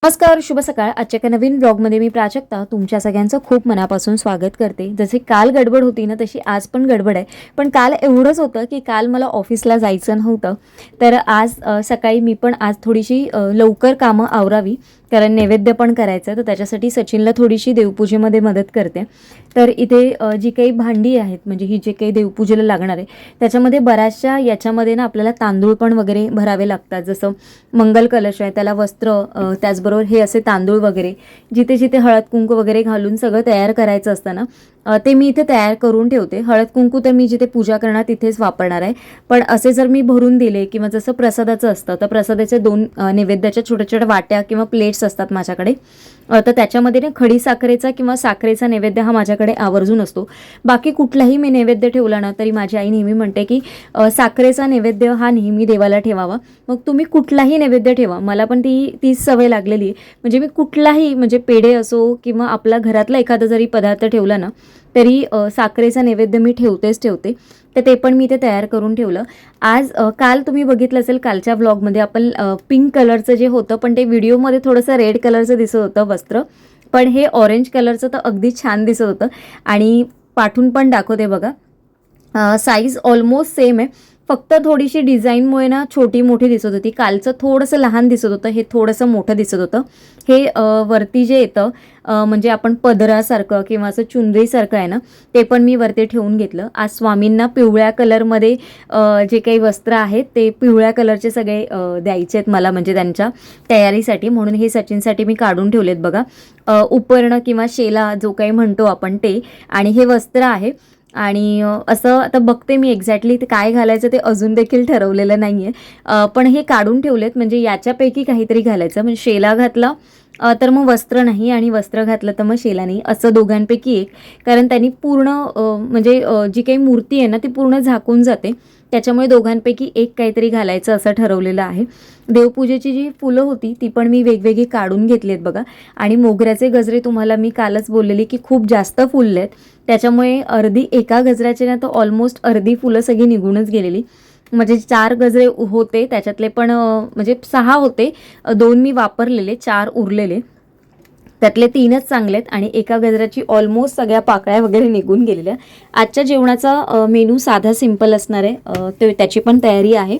नमस्कार, शुभ सकाळ. आजच्या एका नवीन ब्लॉगमध्ये मी प्राजक्ता तुमच्या सगळ्यांचं खूप मनापासून स्वागत करते. जसे काल गडबड होती ना, तशी आज पण गडबड आहे. पण काल एवढंच होतं की काल मला ऑफिसला जायचं नव्हतं, तर आज सकाळी मी पण आज थोडीशी लवकर कामं आवरावी, कारण नैवेद्य पण करायचं. तर त्याच्यासाठी सचिनला थोडीशी देवपूजेमध्ये मदत करते. तर इथे जी काही भांडी आहेत, म्हणजे ही जे काही देवपूजेला लागणार आहे, त्याच्यामध्ये बऱ्याचशा याच्यामध्ये ना आपल्याला तांदूळ पण वगैरे भरावे लागतात. जसं मंगल कलश आहे, त्याला वस्त्र, त्याचबरोबर हे असे तांदूळ वगैरे जिथे जिथे हळद कुंकू वगैरे घालून सगळं तयार करायचं असतं ना, ते मी इथे तयार करून ठेवते. हळद कुंकू तर मी जिथे पूजा करणार तिथेच वापरणार आहे. पण असे जर मी भरून दिले किंवा जसं प्रसादाचं असतं, तर प्रसादाचे 2 नैवेद्याच्या छोट्या छोट्या वाट्या किंवा प्लेट्स असतात माझ्याकडे, तर त्याच्यामध्ये ना खडी साखरेचा किंवा साखरेचा नैवेद्य हा माझ्याकडे आवर्जून असतो. बाकी कुठलाही मी नैवेद्य ठेवला ना, तरी माझी आई नेहमी म्हणते की साखरेचा नैवेद्य हा नेहमी देवाला ठेवावा. मग तुम्ही कुठलाही नैवेद्य ठेवा, मला पण तीच सवय लागलेली आहे. म्हणजे मी कुठलाही, म्हणजे पेढे असो किंवा आपला घरातला एखादा जरी पदार्थ ठेवला ना, तरी साखरेचा नैवेद्य मी ठेवते. तर ते पण मी ते तयार करून ठेवलं. आज काल तुम्ही बघितलं असेल, कालच्या ब्लॉगमध्ये आपण पिंक कलरचं जे होतं, पण ते व्हिडिओमध्ये थोडंसं रेड कलरचं दिसत होतं वस्त्र, पण हे ऑरेंज कलरचं तर अगदी छान दिसत होतं. आणि पाठून पण दाखवते बघा, साईज ऑलमोस्ट सेम आहे, फक्त थोडीशी डिझाईनमुळे ना छोटी मोठी दिसत होती. कालचं थोडंसं लहान दिसत होतं, हे थोडंसं मोठं दिसत होतं. हे वरती जे येतं, म्हणजे आपण पदरासारखं किंवा असं चुनरीसारखं आहे ना, ते पण मी वरती ठेवून घेतलं. आज स्वामींना पिवळ्या कलरमध्ये जे काही वस्त्र आहेत ते पिवळ्या कलरचे सगळे द्यायचे आहेत मला, म्हणजे त्यांच्या तयारीसाठी, म्हणून हे सचिनसाठी मी काढून ठेवलेत बघा. उपरणं किंवा शेला जो काही म्हणतो आपण ते, आणि हे वस्त्र आहे. आणि असं आता बघते मी एक्झॅक्टली ते काय घालायचं ते अजून देखील ठरवलेलं नाही आहे, पण हे काढून ठेवलेत, म्हणजे याच्यापैकी काहीतरी घालायचं. म्हणजे शेला घातला तर मग वस्त्र नाही, आणि वस्त्र घातलं तर मग शेला नाही, असं दोघांपैकी एक. कारण त्यांनी पूर्ण म्हणजे जी काही मूर्ती आहे ना, ती पूर्ण झाकून जाते, त्याच्यामुळे दोघांपैकी एक काहीतरी घालायचं असं ठरवलेलं आहे. देवपूजेची जी फुलं होती ती पण मी वेगवेगळी काढून घेतली आहेत बघा. आणि मोगऱ्याचे गजरे तुम्हाला मी कालच बोललेली की खूप जास्त फुलले आहेत, त्याच्यामुळे अर्धी एका गजऱ्याचे ना तर ऑलमोस्ट अर्धी फुलं सगळी निघूनच गेलेली. म्हणजे 4 गजरे होते, त्याच्यातले पण म्हणजे 6 होते, 2 मी वापरलेले, 4 उरलेले, त्यातले 3च चांगले आहेत, आणि एका गजऱ्याची ऑलमोस्ट सगळ्या पाकळ्या वगैरे निघून गेलेल्या. आजच्या जेवणाचा मेनू साधा सिंपल असणार आहे, त्याची पण तयारी आहे.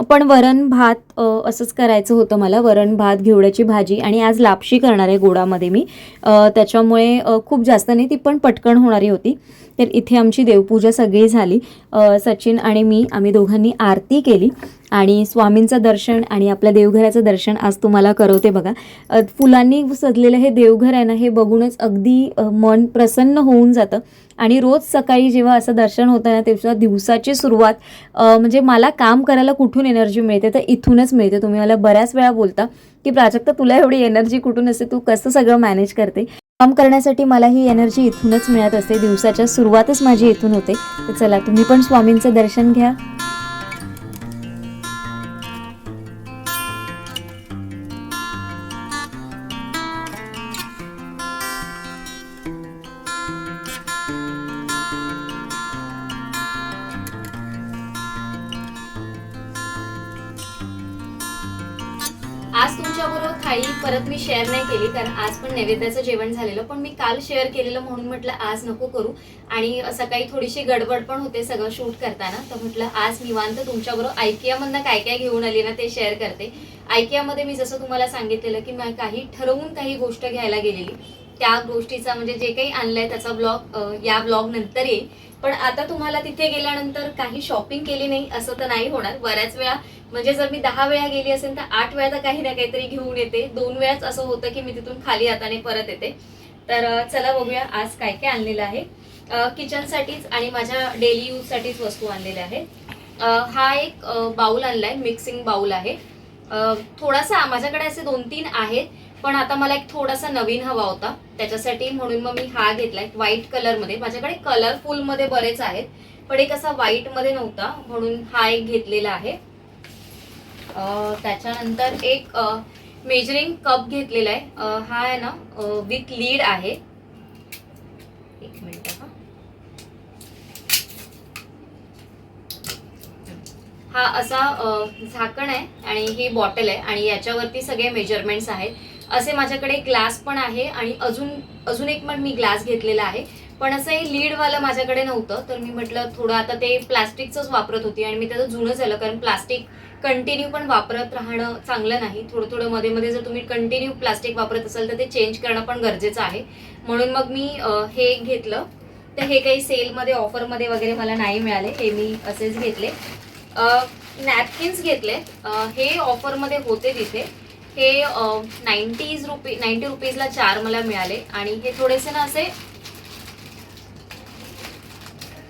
पण वरण भात असंच करायचं होतं मला, वरण भात, घेवड्याची भाजी, आणि आज लापशी करणार आहे गोडामध्ये मी, त्याच्यामुळे खूप जास्त नाही, ती पण पटकन होणारी होती. तर इथे आमची देवपूजा सगळी झाली. सचिन आणि मी, आम्ही दोघांनी आरती केली, आणि स्वामींचं दर्शन आणि आपल्या देवघराचं दर्शन आज तुम्हाला करवते बघा. फुलांनी सजलेलं हे देवघर आहे ना, हे बघूनच अगदी मन प्रसन्न होऊन जातं. आणि रोज सकाळी जेव्हा असं दर्शन होतं ना, तेव्हा दिवसाची सुरुवात, म्हणजे मला काम करायला कुठून एनर्जी मिळते तर इथूनच मिळते. तुम्ही मला बऱ्याच वेळा बोलता की प्राजक्ता, तुला एवढी एनर्जी कुठून असते, तू कसं सगळं मॅनेज करते. काम करण्यासाठी मला ही एनर्जी इथूनच मिळत असते, दिवसाच्या सुरुवातच माझी इथून होते. तर चला, तुम्ही पण स्वामींचं दर्शन घ्या. आज तुमच्याबरोबर थाळी परत मी शेअर नाही केली, कारण आज पण नैवेद्याचं जेवण झालेलं, पण मी काल शेअर केलेलं म्हणून म्हटलं आज नको करू. आणि सकाळी थोडीशी गडबड पण होते सगळं शूट करताना, तर म्हटलं आज निवांत तुमच्याबरोबर आयकियामधनं काय काय घेऊन आली ना ते शेअर करते. आयकियामध्ये मी जसं तुम्हाला सांगितलेलं की मी काही ठरवून काही गोष्ट घ्यायला गेलेली, त्या गोष्टीचा म्हणजे जे काही आणलंय त्याचा ब्लॉग या ब्लॉग नंतर येईल. पण आता तुम्हाला तिथे गेल्यानंतर काही शॉपिंग केली नाही असं तर नाही होणार. बऱ्याच वेळा, म्हणजे जर मी 10 वेळा गेली असेल तर 8 वेळा तर काही ना काहीतरी घेऊन येते, 2 वेळाच असं होतं की मी तिथून खाली हाताने परत येते. तर चला बघूया आज काय काय आणलेलं आहे. किचनसाठीच आणि माझ्या डेली यूजसाठीच वस्तू आणलेल्या आहेत. हा एक बाउल आणलाय, मिक्सिंग बाउल आहे. थोडासा माझ्याकडे असे 2-3 आहेत, पण आता मला एक थोडासा नवीन हवा होता त्याच्यासाठी, म्हणून मग मी हा घेतलाय व्हाईट कलरमध्ये. माझ्याकडे कलरफुलमध्ये बरेच आहेत, पण एक असा व्हाईटमध्ये नव्हता, म्हणून हा एक घेतलेला आहे. त्याच्यानंतर एक मेजरिंग कप घेतलेला आहे. हा आहे ना विथ लीड आहे. एक मिनिट हा असा झाकण आहे, आणि ही बॉटल आहे, आणि याच्यावरती सगळे मेजरमेंट्स आहेत. असे माझ्याकडे ग्लास पण आहे आणि अजून एक पण मी ग्लास घेतलेला आहे. पण असं हे लीडवालं माझ्याकडे नव्हतं, तर मी म्हटलं थोडं आता ते प्लास्टिकचंच वापरत होती आणि मी त्याचं जुनं झालं, कारण प्लास्टिक कंटिन्यू पण वापरत राहणं चांगलं नाही. थोडं थोडं मध्ये मध्ये जर तुम्ही कंटिन्यू प्लास्टिक वापरत असाल तर ते चेंज करणं पण गरजेचं आहे. म्हणून मग मी हे घेतलं. तर हे काही सेलमध्ये ऑफरमध्ये वगैरे मला नाही मिळाले, हे मी असेच घेतले. नॅपकिन्स घेतले, हे ऑफरमध्ये होते तिथे. हे 90 रुपीजला 4 मला मिळाले आणि हे थोडेसे ना असे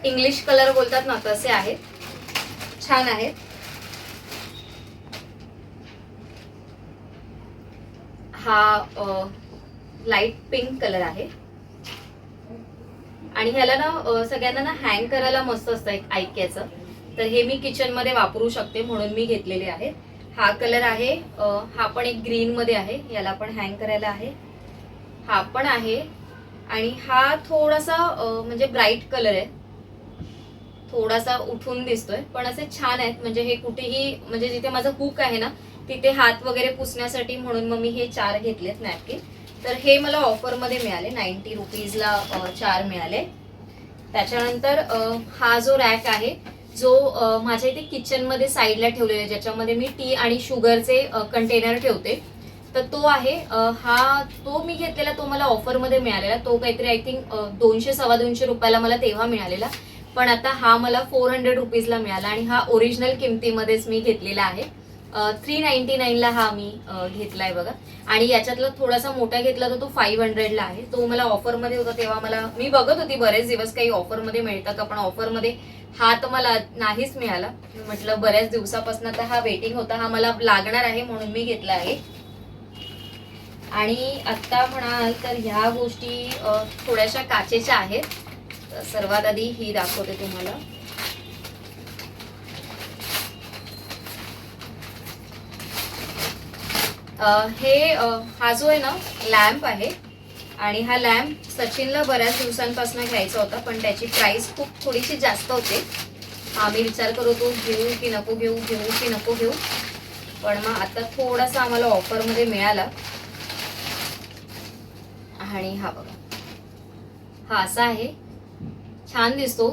इंग्लिश कलर बोलतात ना तसे आहेत, छान आहेत. हा लाईट पिंक कलर आहे आणि ह्याला ना सगळ्यांना ना हँग करायला मस्त असतं एक ऐक्याचं, तर हे मी किचन मध्ये वापरू शकते म्हणून मी घेतलेले आहे. हा कलर आहे, हा पण एक ग्रीन मध्ये आहे, याला पण हँग करायला आहे. हा पण आहे आणि हा थोडासा म्हणजे ब्राईट कलर आहे, थोडासा उठून दिसतोय पण असे छान आहेत. म्हणजे हे कुठेही, म्हणजे जिथे माझं हुक आहे ना तिथे हात वगैरे पुसण्यासाठी, म्हणून मग मी हे 4 घेतलेत नॅपकिन. तर हे मला ऑफरमध्ये मिळाले, 90 रुपीजला 4 मिळाले. त्याच्यानंतर हा जो रॅक आहे जो माझ्या इथे किचनमध्ये साईडला ठेवलेला आहे, ज्याच्यामध्ये मी टी आणि शुगरचे कंटेनर ठेवते, तर तो आहे. तो मी घेतलेला, तो मला ऑफरमध्ये मिळालेला. तो काहीतरी आय थिंक 200-250 रुपयाला मला तेव्हा मिळालेला, पण आता हा मला 400 रुपीजला मिळाला आणि हा ओरिजिनल किमतीमध्येच मी घेतलेला आहे. 399ला हा मी घेतलाय बघा. आणि याच्यातला थोडासा मोठा घेतला तर तो 500ला आहे. तो मला ऑफरमध्ये होता तेव्हा मी बघत होती बरेच दिवस काही ऑफरमध्ये मिळतं का, पण ऑफरमध्ये हा तर मला नाहीच मिळाला. म्हटलं बऱ्याच दिवसापासून आता हा वेटिंग होता, हा मला लागणार आहे म्हणून मी घेतला आहे. आणि आता म्हणाल तर ह्या गोष्टी थोड्याशा काचेच्या आहेत. सर्वात आधी ही दाखवते तुम्हाला. हा जो आहे ना लॅम्प आहे, आणि हा लॅम्प सचिनला बऱ्याच दिवसांपासून घ्यायचा होता, पण त्याची प्राइस खूप थोडीशी जास्त होते. आम्ही विचार करत होतो घेऊ की नको घेऊ, पण मग आता थोडासा आम्हाला ऑफरमध्ये मिळाला. आणि हा बघा, हा असा आहे, छान दिसतो.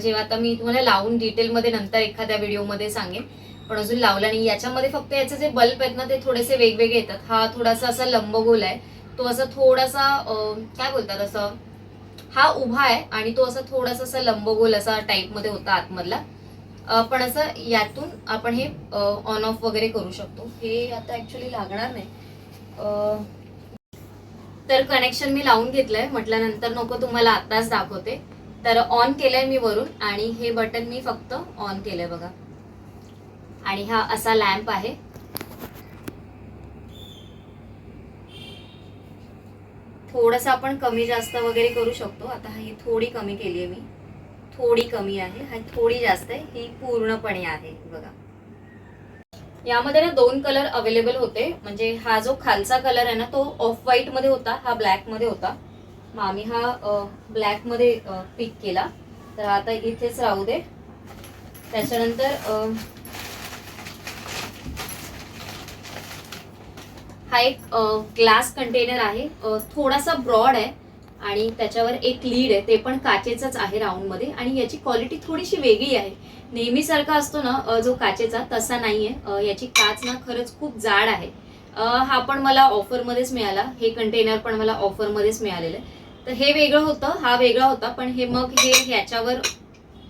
जेव्हा आता मी तुम्हाला लावून डिटेलमध्ये नंतर एखाद्या व्हिडिओमध्ये सांगेन, पण अजून लावला नाही. याच्यामध्ये फक्त याचे जे बल्ब आहेत ना ते थोडेसे वेगवेगळे येतात. हा थोडासा असा लंबगोल आहे, तो असा थोडासा काय बोलतात असं, हा उभा आहे आणि तो असा थोडासा असा लंबगोल असा टाईपमध्ये होता आतमधला. पण असं यातून आपण हे ऑन ऑफ वगैरे करू शकतो. हे आता ऍक्च्युली लागणार नाही, तर कनेक्शन मी लावून घेतलंय, म्हटलं नंतर नको तुम्हाला आताच दाखवते. तर ऑन केलंय मी वरून आणि हे बटन मी फक्त ऑन केलंय बघा. आणि हा असा लॅम्प आहे. थोडंसं आपण कमी जास्त वगैरे करू शकतो. आता ही थोडी कमी केली आहे मी, थोडी कमी आहे, हा थोडी जास्त आहे, ही पूर्णपणे आहे बघा. यामध्ये ना 2 कलर अवेलेबल होते. म्हणजे हा जो खालचा कलर आहे ना तो ऑफ व्हाईट मध्ये होता, हा ब्लॅक मध्ये होता. मग आम्ही हा ब्लॅक मध्ये पिक केला, तर आता इथेच राहू दे. त्याच्यानंतर हा एक ग्लास कंटेनर आहे, थोडासा ब्रॉड आहे आणि त्याच्यावर एक लीड आहे, ते पण काचेचाच आहे राऊंड मध्ये. आणि याची क्वालिटी थोडीशी वेगळी आहे, नेहमीसारखा असतो ना जो काचेचा तसा नाहीये. याची काच ना खरंच खूप जाड आहे. हा पण मला ऑफरमध्येच मिळाला, हे कंटेनर पण मला ऑफरमध्येच मिळालेलं आहे. तर हे वेगळं होतं, हा वेगळा होता, पण हे मग हे ह्याच्यावर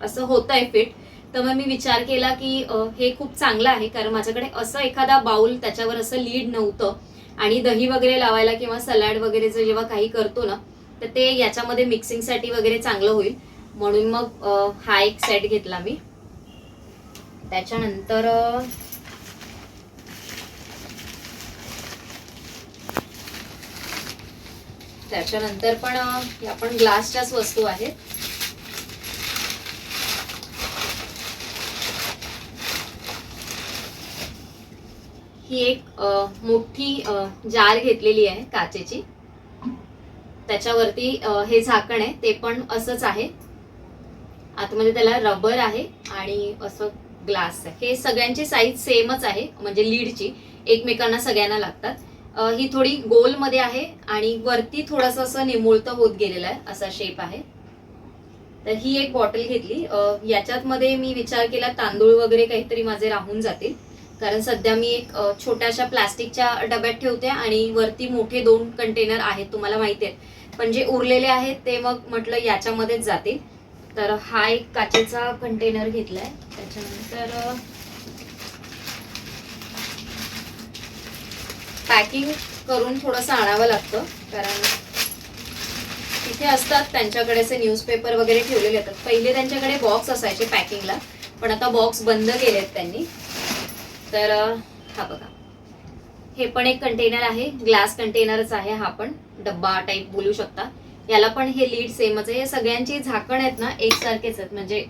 असं होतंय फिट. तर मग मी विचार केला की हे खूप चांगलं आहे, कारण माझ्याकडे असं एखादा बाउल त्याच्यावर असं लीड नव्हतं आणि दही वगैरे लावायला किंवा सलाड वगैरे जेव्हा काही करतो ना तर ते याच्यामध्ये मिक्सिंगसाठी वगैरे चांगलं होईल, म्हणून मग हा एक सेट घेतला मी. त्याच्यानंतर पण या पण ग्लासच्याच वस्तू आहेत. ही एक मोठी जार घेतलेली आहे काचेची, त्याच्यावरती हे झाकण आहे, ते पण असंच आहे. आतमध्ये त्याला रबर आहे आणि असं ग्लास आहे. हे सगळ्यांची साईज सेमच आहे, म्हणजे लीडची एकमेकांना सगळ्यांना लागतात. ही थोडी गोलमध्ये आहे आणि वरती थोडंसं असं निमुळतं होत गेलेलं आहे, असा शेप आहे. तर ही एक बॉटल घेतली. याच्यात मध्ये मी विचार केला तांदूळ वगैरे काहीतरी माझे राहून जातील, कारण सध्या मी एक छोट्याशा प्लास्टिकच्या डब्यात ठेवते आणि वरती मोठे 2 कंटेनर आहेत, तुम्हाला माहिती आहेत, पण जे उरलेले आहेत ते मग म्हटलं याच्यामध्येच जातील. तर हा एक काचेचा कंटेनर घेतलाय. त्याच्यानंतर पॅकिंग करून थोडंसं आणावं लागतं, कारण तिथे असतात त्यांच्याकडे असे न्यूजपेपर वगैरे ठेवलेले असतात. पहिले त्यांच्याकडे बॉक्स असायचे पॅकिंगला, पण आता बॉक्स बंद केलेत त्यांनी. तर हा बघा, हे पण एक कंटेनर आहे, ग्लास कंटेनरच आहे हा पण, डब्बा टाईप बोलू शकता. याला पण हे लीड सेमच आहे. हे सगळ्यांची झाकण आहेत ना एकसारखेच आहेत, म्हणजे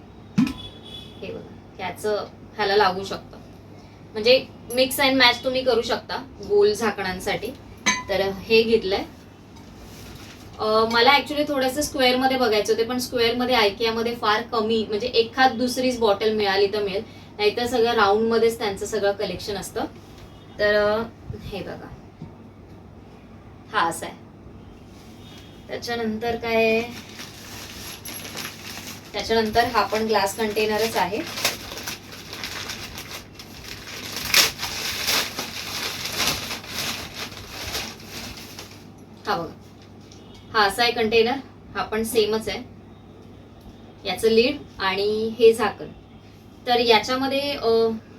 हे बघा ह्याला लागू शकतं, म्हणजे मिक्स अँड मॅच तुम्ही करू शकता गोल झाकणांसाठी. तर हे घेतलंय. मला ऍक्च्युली थोडंसं स्क्वेअरमध्ये बघायचं होते, पण स्क्वेअरमध्ये आयकियामध्ये फार कमी, म्हणजे एखाद दुसरीच बॉटल मिळाली तर मिळेल, नाहीतर सगळं राऊंडमध्येच त्यांचं सगळं कलेक्शन असतं. तर हे बघा, हा असा आहे. त्याच्यानंतर काय आहे, त्याच्यानंतर हा पण ग्लास कंटेनरच आहे. हा बघा, हा असा आहे कंटेनर, हा पण सेमच आहे. याचं लीड आणि हे झाकण. तर याच्यामध्ये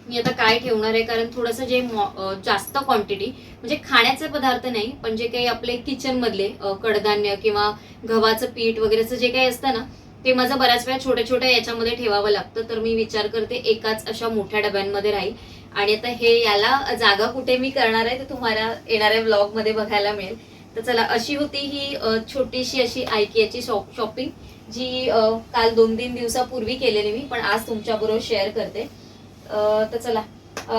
मी आता काय ठेवणार आहे, कारण थोडंसं जे जास्त क्वांटिटी, म्हणजे खाण्याचे पदार्थ नाही, पण जे काही आपले किचन मधले कडधान्य किंवा गव्हाचं पीठ वगैरेचं जे काही असतं ना, ते माझं बऱ्याच वेळा छोट्या छोट्या याच्यामध्ये ठेवावं लागतं. तर मी विचार करते एकाच अशा मोठ्या डब्यांमध्ये राहील. आणि आता हे याला जागा कुठे मी करणार आहे ते तुम्हाला येणाऱ्या व्लॉग मध्ये बघायला मिळेल. तर चला, अशी होती ही छोटीशी अशी आयकियाची शॉपिंग, जी काल 2-3 दिवसापूर्वी केलेली मी, पण आज तुमच्याबरोबर शेअर करते. तर चला,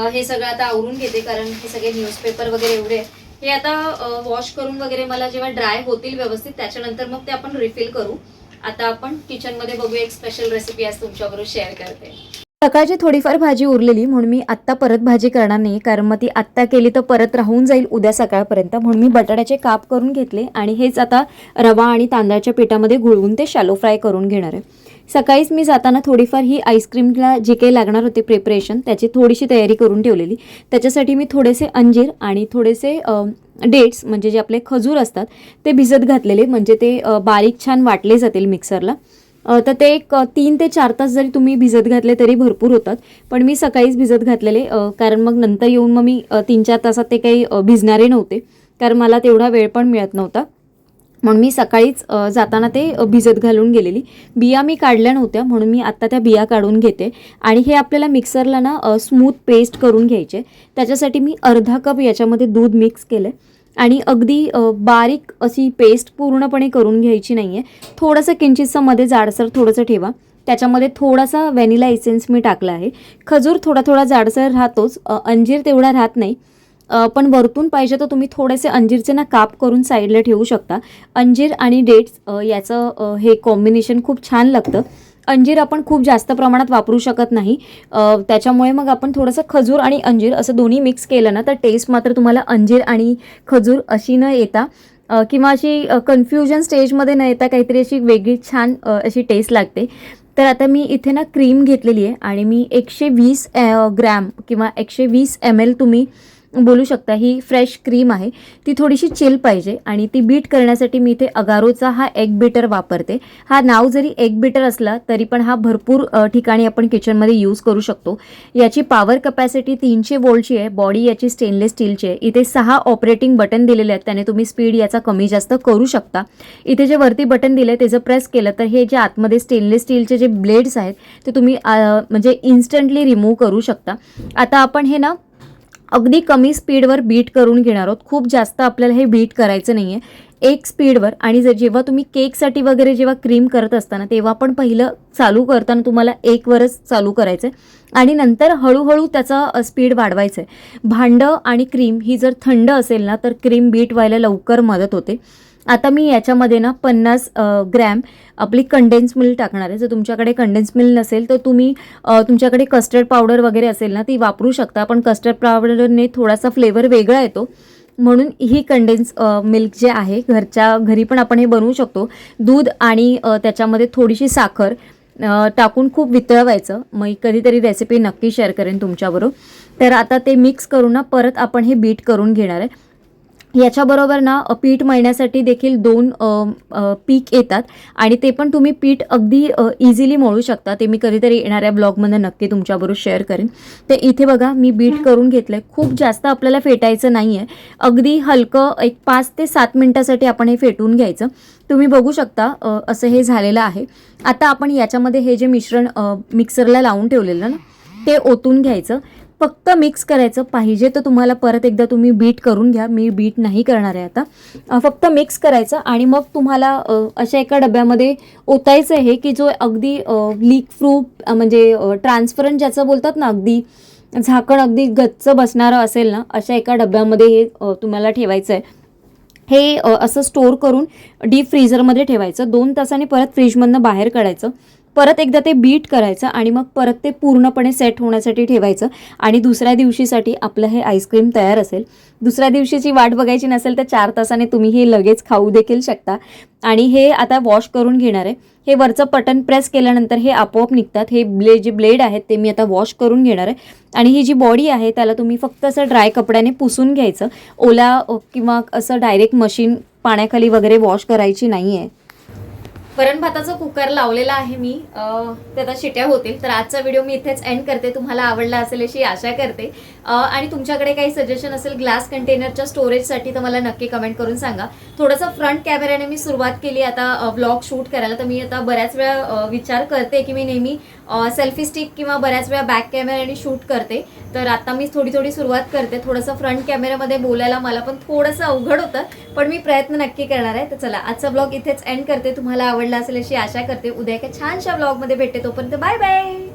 हे सगळं आता आवरून घेते, कारण हे सगळे न्यूजपेपर वगैरे एवढे हे आता वॉश करून वगैरे मला जेव्हा ड्राय होतील व्यवस्थित त्याच्यानंतर मग ते आपण रिफिल करू. आता आपण किचनमध्ये बघूया, एक स्पेशल रेसिपी आज तुमच्याबरोबर शेअर करते. सकाळची थोडीफार भाजी उरलेली म्हणून मी आत्ता परत भाजी करणार नाही, कारण मग ती आत्ता केली तर परत राहून जाईल उद्या सकाळपर्यंत. म्हणून मी बटाट्याचे काप करून घेतले आणि हेच आता रवा आणि तांदळाच्या पिठामध्ये घुळवून ते शॅलो फ्राय करून घेणार आहे. सकाळीच मी जाताना थोडीफार ही आईस्क्रीमला जे काही लागणार होते प्रिपरेशन त्याची थोडीशी तयारी करून ठेवलेली. त्याच्यासाठी मी थोडेसे अंजीर आणि थोडेसे डेट्स, म्हणजे जे आपले खजूर असतात ते भिजत घातलेले, म्हणजे ते बारीक छान वाटले जातील मिक्सरला. तर ते एक 3 ते 4 तास जरी तुम्ही भिजत घातले तरी भरपूर होतात, पण मी सकाळीच भिजत घातलेले, कारण मग नंतर येऊन मग मी 3-4 तासात ते काही भिजणारे नव्हते, कारण मला तेवढा वेळ पण मिळत नव्हता. म्हणून मी सकाळीच जाताना ते भिजत घालून गेलेली. बिया मी काढल्या नव्हत्या, म्हणून मी आत्ता त्या बिया काढून घेते. आणि हे आपल्याला मिक्सरला ना स्मूथ पेस्ट करून घ्यायचे. त्याच्यासाठी मी अर्धा कप याच्यामध्ये दूध मिक्स केलं आणि अगदी बारीक अशी पेस्ट पूर्णपणे करून घ्यायची नाही आहे. थोडंसं किंचितसं मध्ये जाडसर थोडंसं ठेवा. त्याच्यामध्ये थोडासा व्हॅनिला एसेन्स मी टाकला आहे. खजूर थोडा थोडा जाडसर राहतोच, अंजीर तेवढा राहत नाही, पण वरतून पाहिजे तर तुम्ही थोडेसे अंजीरचे ना काप करून साईडला ठेवू शकता. अंजीर आणि डेट्स याचं हे कॉम्बिनेशन खूप छान लागतं. अंजीर आपण खूप जास्त प्रमाणात वापरू शकत नाही, त्याच्यामुळे मग आपण थोडंसं खजूर आणि अंजीर असं दोन्ही मिक्स केलं ना तर टेस्ट मात्र तुम्हाला अंजीर आणि खजूर अशी न येता किंवा अशी कन्फ्युजन स्टेजमध्ये न येता काहीतरी अशी वेगळी छान अशी टेस्ट लागते. तर आता मी इथे ना क्रीम घेतलेली आहे आणि मी 120 ग्रॅम किंवा 120 ml तुम्ही बोलू शकता, ही फ्रेश क्रीम आहे. ती थोडीशी चिल पाहिजे आणि ती बीट करण्यासाठी मी इथे अगारोचा हा एग बीटर वापरते. हा नाव जरी एग बीटर असला तरी पण हा भरपूर ठिकाणी आपण किचनमध्ये यूज करू शकतो. याची पॉवर कपॅसिटी 300 वोल्टची आहे. बॉडी याची स्टेनलेस स्टीलची आहे. इथे 6 ऑपरेटिंग बटन दिलेले आहेत, त्याने तुम्ही स्पीड याचा कमी जास्त करू शकता. इथे जे वरती बटन दिले ते जर प्रेस केलं तर हे जे आतमध्ये स्टेनलेस स्टीलचे जे ब्लेड्स आहेत ते तुम्ही म्हणजे इन्स्टंटली रिमूव्ह करू शकता. आता आपण हे ना अगदी कमी स्पीडवर बीट करून घेणार आहोत. खूप जास्त आपल्याला हे बीट करायचं नाही आहे, एक स्पीडवर. आणि जेव्हा तुम्ही केकसाठी वगैरे जेव्हा क्रीम करत असताना तेव्हा पण पहिलं चालू करताना तुम्हाला 1वरच चालू करायचं आहे आणि नंतर हळूहळू त्याचा स्पीड वाढवायचं आहे. भांडं आणि क्रीम ही जर थंड असेल ना तर क्रीम बीट व्हायला लवकर मदत होते. आता मी याच्यामध्ये ना 50 ग्रॅम आपली कंडेन्स मिल्क टाकणार आहे. जर तुमच्याकडे कंडेन्स मिल्क नसेल तर तुम्ही तुमच्याकडे कस्टर्ड पावडर वगैरे असेल ना ती वापरू शकता, पण कस्टर्ड पावडरने थोडासा फ्लेवर वेगळा येतो. म्हणून ही कंडेन्स मिल्क जे आहे घरच्या घरी पण आपण हे बनवू शकतो. दूध आणि त्याच्यामध्ये थोडीशी साखर टाकून खूप वितळवायचं. मग कधीतरी रेसिपी नक्की शेअर करेन तुमच्याबरोबर. तर आता ते मिक्स करून ना परत आपण हे बीट करून घेणार आहे. याच्याबरोबर ना पीठ मळण्यासाठी देखील 2 पीक येतात आणि ते पण तुम्ही पीठ अगदी इझिली मळू शकता. ते मी कधीतरी येणाऱ्या ब्लॉगमध्ये नक्की तुमच्याबरोबर शेअर करेन. ते इथे बघा मी बीट करून घेतलं आहे. खूप जास्त आपल्याला फेटायचं नाही आहे, अगदी हलकं एक 5 ते 7 मिनटासाठी आपण हे फेटून घ्यायचं. तुम्ही बघू शकता असं हे झालेलं आहे. आता आपण याच्यामध्ये हे जे मिश्रण मिक्सरला लावून ठेवलेलं ना ते ओतून घ्यायचं. फक्त मिक्स करायचं. पाहिजे तर तुम्हाला परत एकदा तुम्ही बीट करून घ्या, मी बीट नाही करणार आहे आता. फक्त मिक्स करायचं आणि मग तुम्हाला अशा एका डब्यामध्ये ओतायचं आहे की जो अगदी लीक प्रूफ म्हणजे ट्रान्सपरंट ज्याचं बोलतात ना, अगदी झाकण अगदी गच्च बसणारं असेल ना, अशा एका डब्यामध्ये हे तुम्हाला ठेवायचं आहे. हे असं स्टोअर करून डीप फ्रीझरमध्ये ठेवायचं. 2 तासांनी परत फ्रीजमधनं बाहेर काढायचं. परत एकदा ते बीट करायचं आणि मग परत ते पूर्णपणे सेट होण्यासाठी ठेवायचं आणि दुसऱ्या दिवशीसाठी आपलं हे आईस्क्रीम तयार असेल. दुसऱ्या दिवशीची वाट बघायची नसेल तर 4 तासाने तुम्ही हे लगेच खाऊ देखील शकता. आणि हे आता वॉश करून घेणार आहे. हे वरचं बटन प्रेस केल्यानंतर हे आपोआप निघतात. हे जे ब्लेड आहेत ते मी आता वॉश करून घेणार आहे. आणि ही जी बॉडी आहे त्याला तुम्ही फक्त असं ड्राय कपड्याने पुसून घ्यायचं. ओला किंवा असं डायरेक्ट मशीन पाण्याखाली वगैरे वॉश करायची नाही आहे. वरण भाताचा कुकर लावलेला आहे मी. ते आता शिट्या होतील. तर आजचा व्हिडिओ मी इथेच एंड करते. तुम्हाला आवडला असेल अशी आशा करते. आणि तुमच्याकडे काही सजेशन असेल ग्लास कंटेनरच्या स्टोरेजसाठी तर मला नक्की कमेंट करून सांगा. थोडंसं फ्रंट कॅमेऱ्याने मी सुरुवात केली आता व्लॉग शूट करायला. तर मी आता बऱ्याच वेळा विचार करते की मी नेहमी सेल्फी स्टिक किंवा बऱ्याच वेळा बॅक कॅमेऱ्याने शूट करते. तर आता मी थोडी सुरुवात करते. थोडंसं फ्रंट कॅमेऱ्यामध्ये बोलायला मला पण थोडंसं अवघड होतं, पण मी प्रयत्न नक्की करणार आहे. तर चला आजचा ब्लॉग इथेच एंड करते. तुम्हाला आवडला असेल अशी आशा करते. उद्या एका छानशा ब्लॉगमध्ये भेटते. तोपर्यंत बाय बाय.